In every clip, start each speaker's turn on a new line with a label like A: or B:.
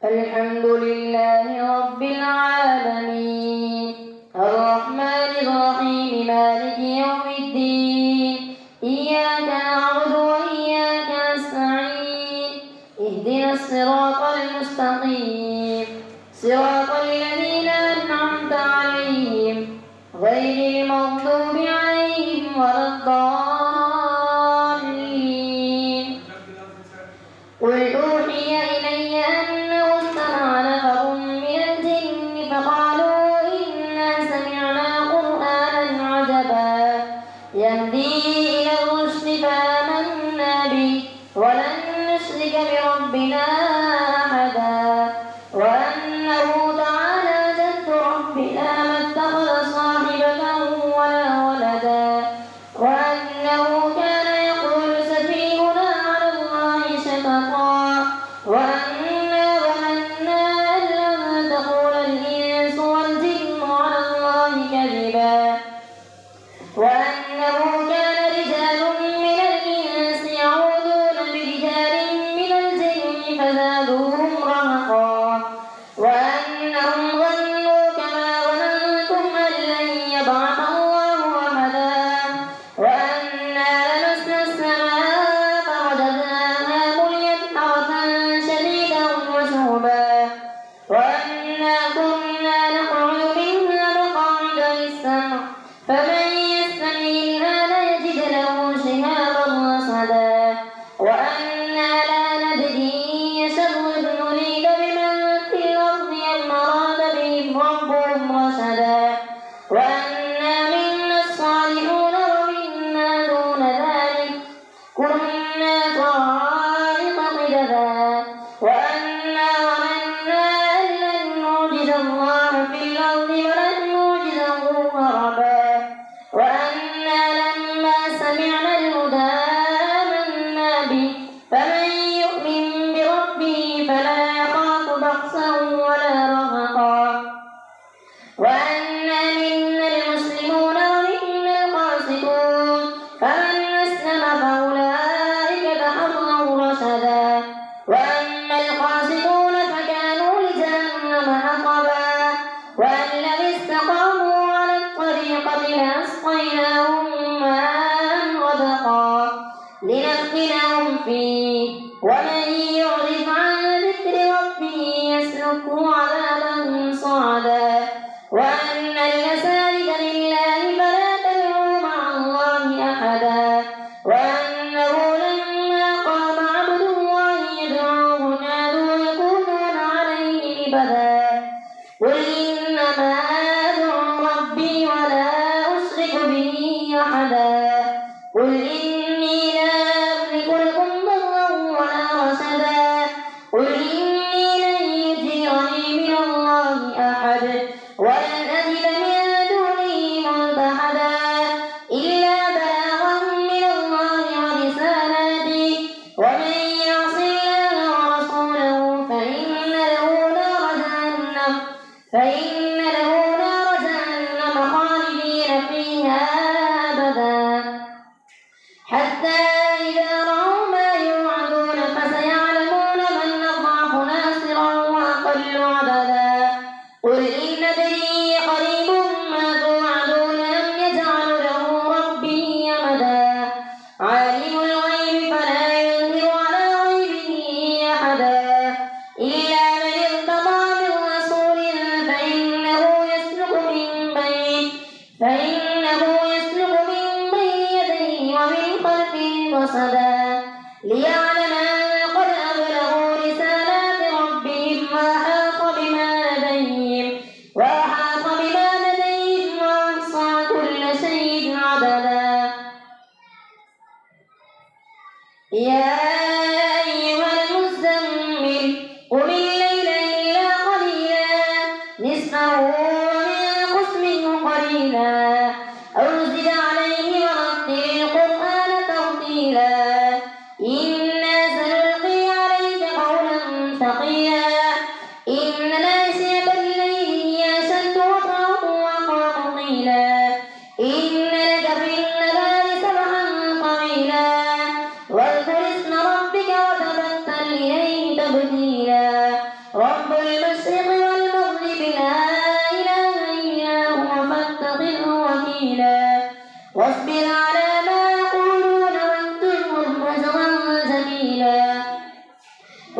A: الحمد لله رب العالمين الرحمن الرحيم مالك يوم الدين إياك نعبد وإياك نستعين اهدنا الصراط المستقيم صراط الذين أنعمت عليهم غير المغضوب عليهم ولا الضالين قل أوحي إلي أنه استمع نفر من الجن فقالوا إنا سمعنا قرآنا عجبا يهدي إلى الرشد فآمنا به ولن نشرك بربنا أحدا وأنه تعالى جد ربنا ما اتخذ صاحبة ولا ولدا وأنه كان يقول سفيهنا على الله شططا وأنا ظننا أن لن تقول الإنس والجن على الله كذبا وأنه كان رجال من الإنس يعوذون برجال من الجن فزادوهم رهقا وأنهم ظنوا كما ظننتم أن لن يبعث الله أحدا وأنا لمسنا السماء فوجدناها مليت حرسا شديدا وشهبا وأنا كنا نقعد منها مقاعد للسمع فمن يستمع الآن يجد له شهابا رصدا وأنا لا ندري يشر نريد بمن في الأرض أم أراد بهم ربهم رشدا وأنا منا الصالحون ومنا دون ذلك كنا طرائق قددا وأنا ظننا أن لن نعجز الله في الأرض ولن نعجزه هربا وأنا لما سمعنا الهدى آمنا به فمن يؤمن بربه فلا يخاف بخسا ولا رهقا وأنا منا المسلمون ومنا القاسطون فمن أسلم فأولئك تحروا رشدا وأما القاسطون فكانوا لجهنم حطبا وأن لو استقاموا على الطريقة لأسقيناهم ماء غدقا لنفتنهم فيه ومن يعرض عن ذكر ربه يسلكه عذابا صعدا وأن المساجد لله فلا تدعوا مع الله أحدا وأنه لما قام عبد الله يدعوه كانوا يكونون عليه لبدا قل إنما أدعو ربي ولا أشرك به أحدا قل إني لا أملك لكم ضرا ولا رشدا قل إني لن يجيرني من الله أحد ولن أجد من دونه ملتحدا إلا بلاغا من الله ورسالاته ومن يعص الله ورسوله فإن له نار جهنم خالدين فيها أبدا حتى إذا رأوا ما يوعدون فسيعلمون من أضعف ناصرا وأقل عددا قل إن أدري قريب ما توعدون أم يجعل له ربي أمدا عالم الغيب فلا يظهر على غيبه أحدا إلا من ارتضى من رسول فإنه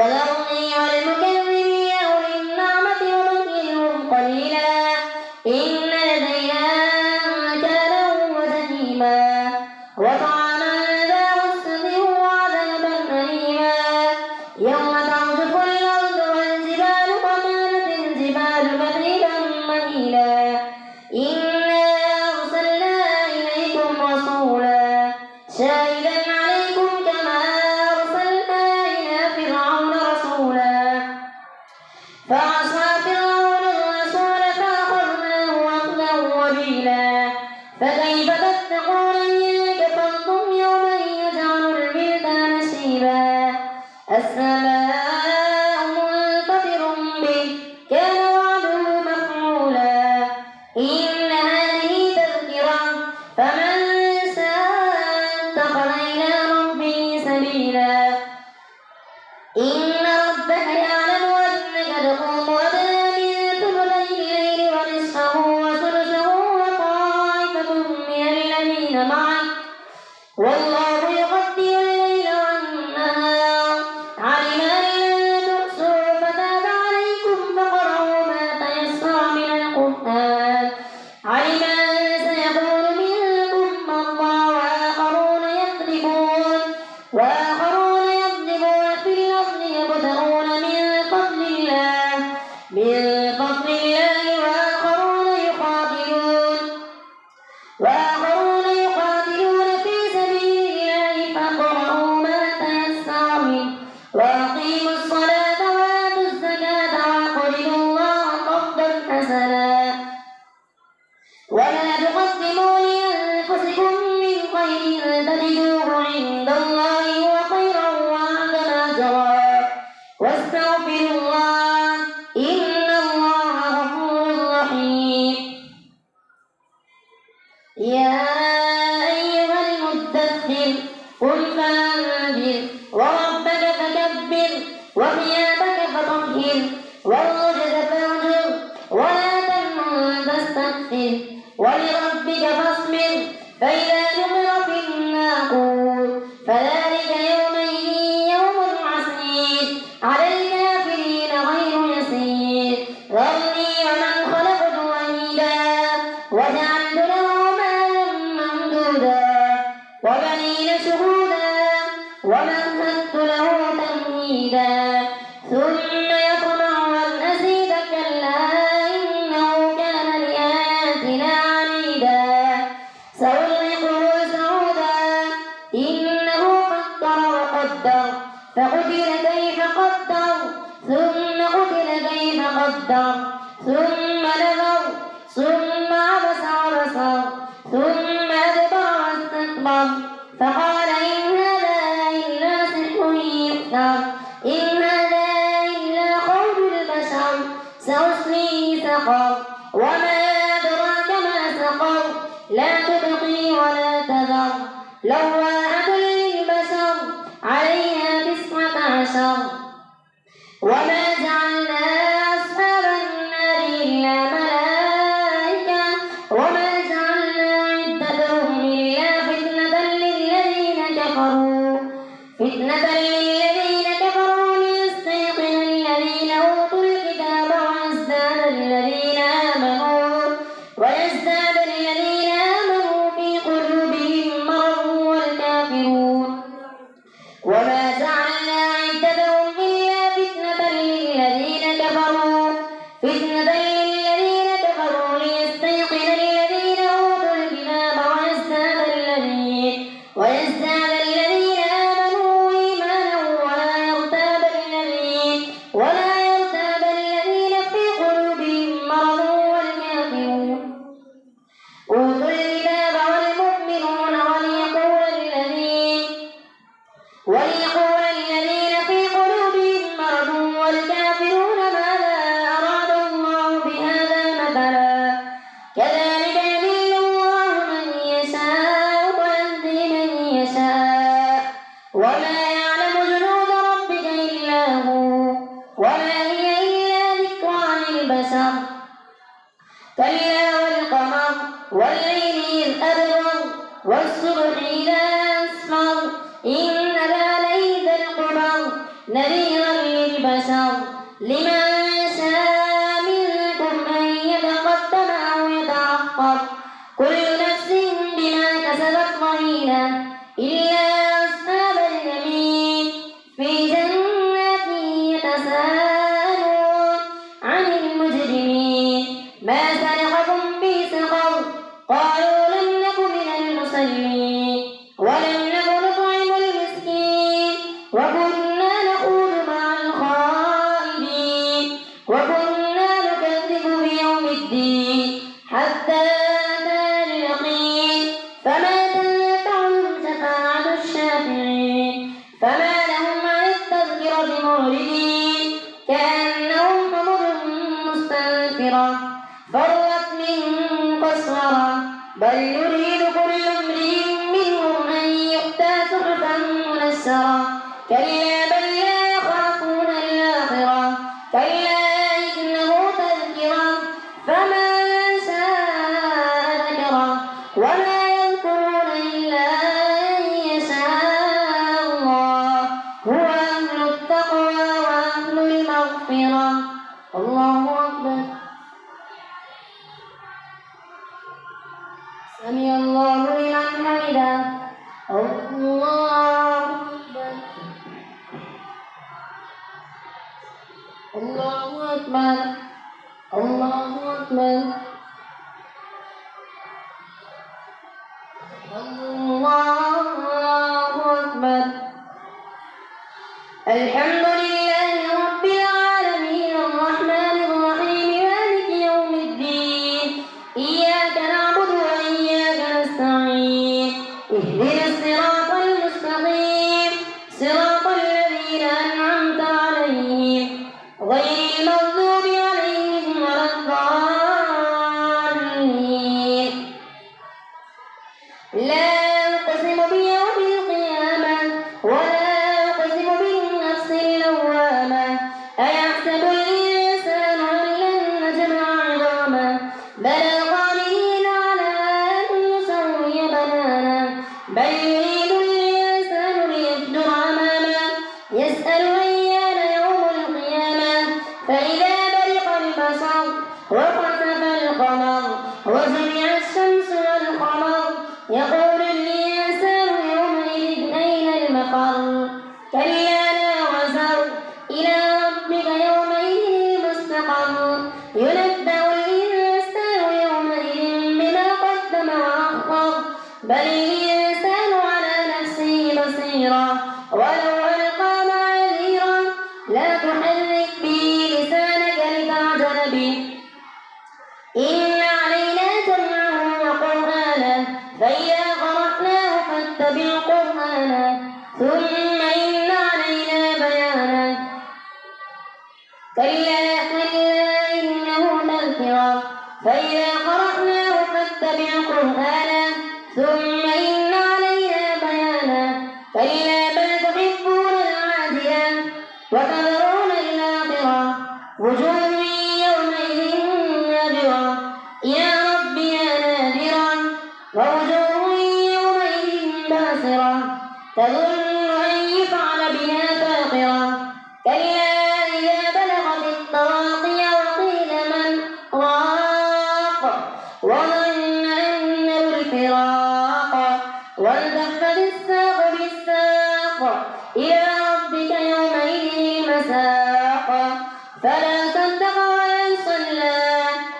A: وذرني والمكذبين أولي النعمة ومهلهم قليلا إن لدينا أنكالا وجحيما وطعاما ذا غصة وعذابا أليما يوم ترجف الأرض والجبال وكانت الجبال كثيبا مهيلا إنا أرسلنا إليكم رسولا شاهدا عليكم كما أرسلنا إلى فرعون رسولا فعصى فرعون الرسول فأخذناه أخذا وبيلا فكيف تتقون إن كفرتم يوما يجعل الولدان شيبا السماء منفطر به كان وعده مفعولا إن هذه تذكرة فمن شاء اتخذ إلى ربه سبيلا إن ربك يعلم أنك تقوم أدنى من ثلثي الليل ونصفه وثلثه وطائفة من الذين معك والله يقدر الليل والنهار علم أن لن تحصوا فتاب عليكم فاقرؤوا ما تيسر من القرآن علم أن سيكون منكم مرضى وآخرون يضربون في الأرض يبتغون من فضل الله وآخرون يقاتلون في سبيل الله فاقرؤوا ما تيسر منه وأقيموا الصلاة وآتوا الزكاة وأقرضوا الله قرضا حسنا ولا تقدموا لأنفسكم من خير تجدوه عند الله هو خيرا وأعظم أجرا واستغفروا الله إن الله غفور رحيم يا أيها المدثر قم فأنذر وربك فكبر وثيابك فطهر والرجز فاهجر ولا تمنن تستكثر ولربك فاصبر فإذا نقر في الناقور فذلك يومئذ يوم عسير على الكافرين غير يسير ذرني ومن خلقت وحيدا وجعلت له مالا ممدودا وبنين شهودا ومهدت له تمهيدا ثم يطمع أن أزيد كلا إنه كان لآياتنا عنيدا سأرهقه صعودا إنه فكر وقدر فقتل كيف قدر ثم قتل كيف قدر ثم نظر ثم عبس وبصر ثم أدبر واستكبر فقال إن هذا إلا سحر يؤثر إن هذا إلا قول البشر سأصليه سقر وما أدراك ما سقر لا تبقي ولا تذر لواحة للبشر عليها 19 وما جعلنا أصحاب النار إلا ملائكة وما جعلنا عدتهم إلا فتنة للذين كفروا ليستيقن الذين أوتوا الكتاب ويزداد الذين آمنوا في قلوبهم مرض والكافرون وما جعلنا عدتهم إلا فتنة للذين كفروا ليستيقن الذين أوتوا الكتاب ويزداد الذين آمنوا إيمانا ولا يرتاب الذين في قلوبهم مرض والكافرون أوتوا الكتاب والمؤمنون وليقول الذين في قلوبهم مرض والكافرون ماذا أراد الله بهذا مثلا كذلك يضل الله من يشاء ويهدي من يشاء وما يعلم جنود ربك إلا هو وما هي إلا ذكرى للبشر كلا والقمر والليل إذ أدبر والصبح إذا أسفر إنها لإحدى الكبر نذيرا ناصرة فرت من قسورة بل يريد كل امرئ منهم أن يؤتى صحفا منشرة كلا بل لا يخافون الآخرة كلا إنه تذكرة فمن شاء ذكره وما يذكرون إلا أن يشاء الله هو أهل التقوى وأهل المغفرة. الله أكبر. سمع الله لمن حمده. الله أكبر. الله أكبر. الله أكبر. الله أكبر. الحمد لله رب العالمين الرحمن الرحيم مالك يوم الدين إياك نعبد وإياك نستعين اهدنا الصراط المستقيم صراط الذين أنعمت عليهم غير المغضوب عليهم ولا الضالين. لا أقسم بيوم القيامة ولا أقسم بالنفس اللوامة أيحسب الإنسان أن لن نجمع عظامه بلى قادرين على أن نسوي بنانه بل يريد الإنسان ليفجر أمامه يسأل أيان يوم القيامة فإذا برق البصر وخسف القمر وجمع الشمس والقمر يقول الإنسان يومئذ أين المفر كلا لا وزر إلى ربك يومئذ المستقر ينبأ الإنسان يومئذ بما قدم وأخر بل الإنسان على نفسه بصيرا ولو ألقى معاذيرا لا تحرك به لسانك لتعجل به إن علينا جمعه وقرآنه فإذا قرأناه فاتبع قرآنه ثم إن علينا بيانه كلا كلا إنه تذكرة فإذا قرأناه فاتبع قرآنه ثم إن علينا بيانه كلا بل تحبون العاجلة وتذرون الآخرة وجوه يومئذ نادرة إلى ربها نادرة ووجوه يومئذ باسرة تظن أن يفعل بها فاقرة كلا إذا بلغت التراقي وقيل من راق وظن أنه الفراق والتفت الساق بالساق إلى ربك يومئذ المساق فلا صدق ولا صلى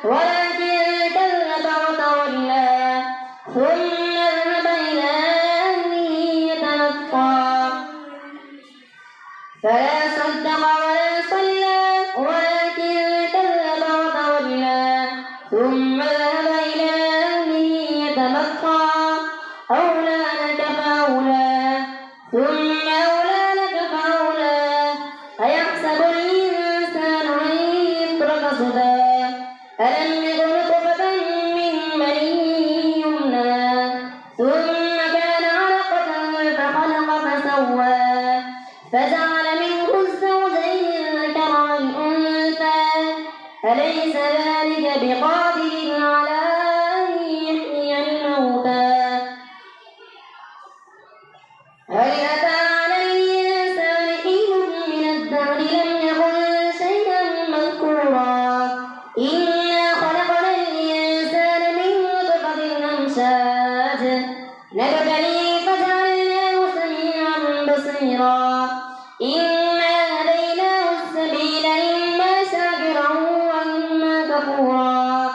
A: ولكن كذب وتولى ثم ذهب إلى أهله يتمطى فلا صدق ولا صلى ولكن كذب وتولى ثم ذهب إلى أهله يتمطى أولى لك فأولى ثم أولى لك فأولى أيحسب الإنسان أن يترك سدى ألم يكن نطفة من مني يمنى ثم كان علقة فخلق فسوى فجعل منه الزوجين الذكر والأنثى أليس ذلك بقادر على أن يحيي الموتى هل أتى على الإنسان حين من الدهر لم يكن شيئا مذكورا إنا خلقنا الإنسان من نطفة أمشاج نبتليه فجعلناه سميعا بصيرا إنا هديناه السبيل إما شاكرا وإما كفورا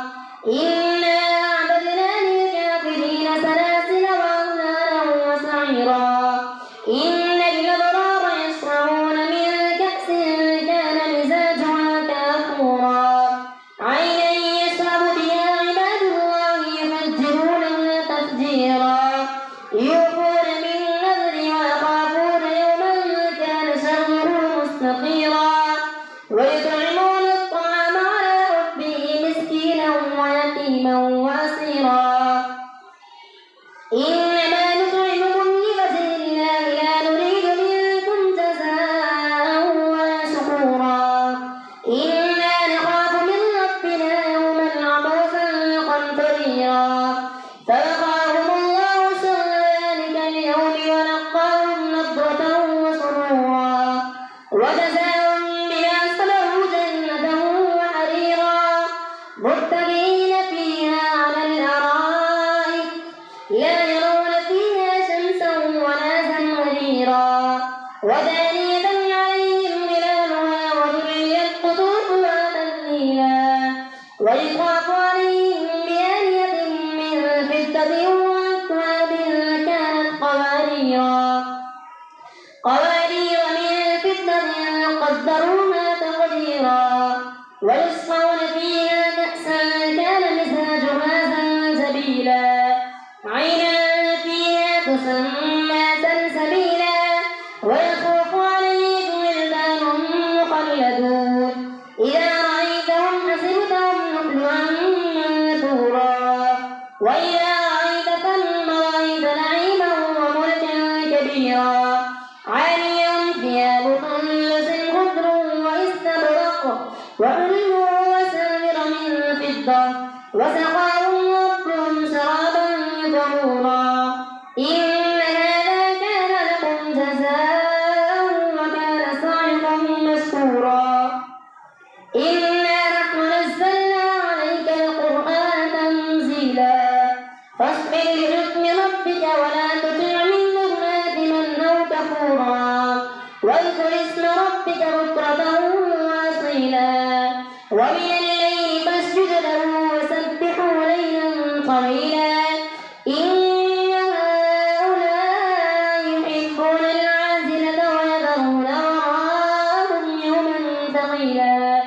A: إنا أعتدنا للكافرين سلاسل وأغلالا وسعيرا إن الأبرار يشربون من كأس كان مزاجها كافورا عينا يشرب بها عباد الله يفجرونها تفجيرا يوفون بالنذر ويخافون يوما كان شره مستطيرا ويطعمون الطعام على حبه وسقاهم ربهم شرابا طهورا إن هذا كان لكم جزاء وكان سعيكم مشكورا إنا نحن نزلنا عليك القرآن تنزيلا فاصبر لحكم ربك ولا تطع منهم آثما أو كفورا واذكر اسم ربك بكرة وأصيلا ومن الليل فاسجد له وسبحه ليلا طويلا إن هؤلاء يحبون العاجلة ويذرون وراءهم يوما ثقيلا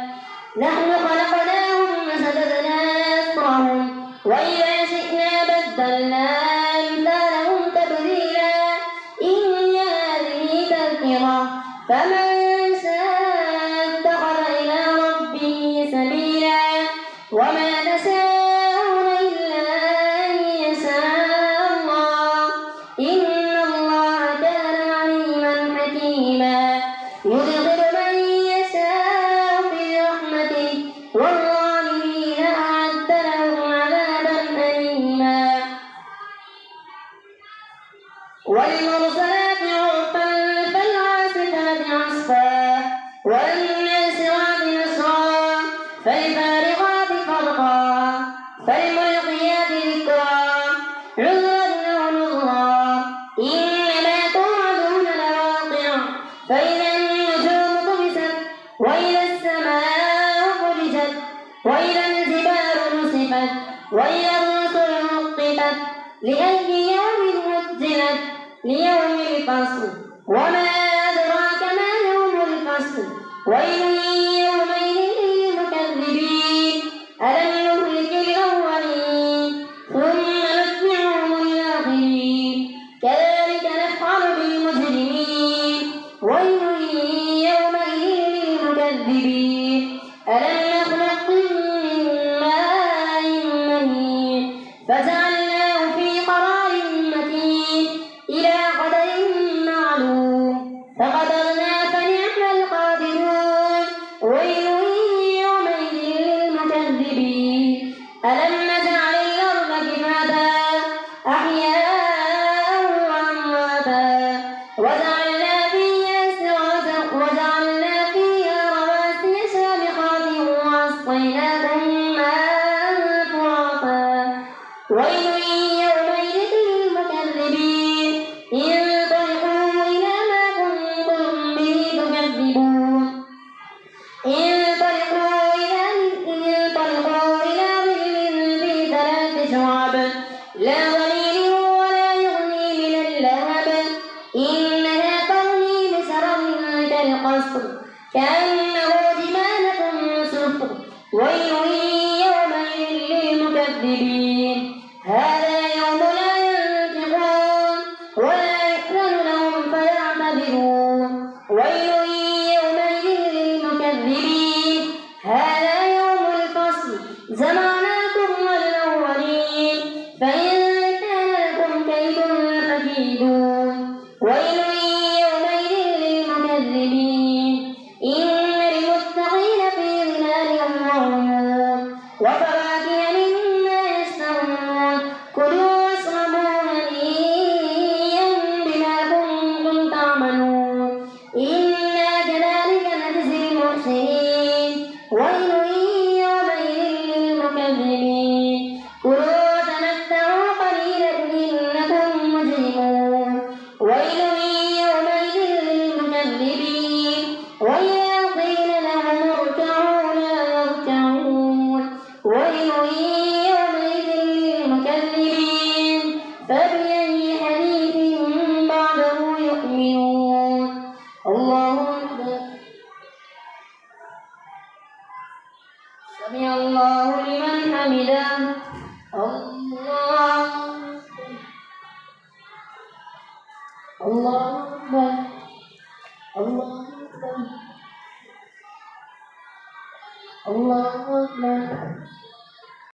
A: نحن خلقناهم وشددنا أسرهم وإذا شئنا بدلنا أمثالهم تبديلا إن هذه تذكرة فمن شاء اتخذ إلى ربه سبيلا وما تشاءون إلا أن يشاء الله إن الله كان عليما حكيما يدخل من يشاء في رحمته والظالمين أعد لهم عذابا أليما والمرسلات عرفا فالعاصفات عصفا والناشرات نشرا فالفارقات فرقا فالملقيات ذكرا عذرا أو نذرا إنما توعدون لواقع فإذا النجوم طمست وإذا السماء فرجت وإذا الجبال نسفت وإذا الرسل نقطت لأي يوم أجلت ليوم الفصل وما أدراك ما يوم الفصل ويل يومئذ للمكذبين ألم نهلك الأولين ثم نتبعهم الآخرين كذلك نفعل بالمجرمين ويل يومئذ للمكذبين ألم نخلقكم من ماء مهين فجعلناه في قرار مكين إلى قدر معلوم فقدرنا فنعم القادرون ويل يومئذ للمكذبين ألم نجعل الأرض كفاتا أحياء وأمواتا وجعلنا فيها سراجا وجعلنا فيها رواسي شامخات وأسقيناكم ماء فراتا ويل يومئذ للمكذبين انطلقوا إلى ما كنتم به تكذبون انطلقوا إلى ظل ذي ثلاث شعب لا ظليل ولا يغني من اللهب إنها ترمي بشرر كالقصر كأنه جمالة صفر ويل يومئذ للمكذبين هذا يوم لا ينطقون ولا يأذن لهم فيعتذرون ويل يومئذ للمكذبين هذا يوم الفصل جمعناكم والأولين فإن كان لكم كيد فكيدون ويل يومئذ للمكذبين إن للمتقين في ظلال وعيون وفواكه مما يشتهون كلوا واشربوا هنيئا بما كنتم تعملون إنا كذلك نجزي المحسنين ويل يومئذ للمكذبين كلوا وتمتعوا قليلا إنكم مجرمون ويل يومئذ للمكذبين وإذا قيل لهم اركعوا لا يركعون ويل يومئذ للمكذبين فبأي حديث بعده يؤمنون الله أكبر سمع الله لمن حمده الله الله أكبر الله أكبر الله أكبر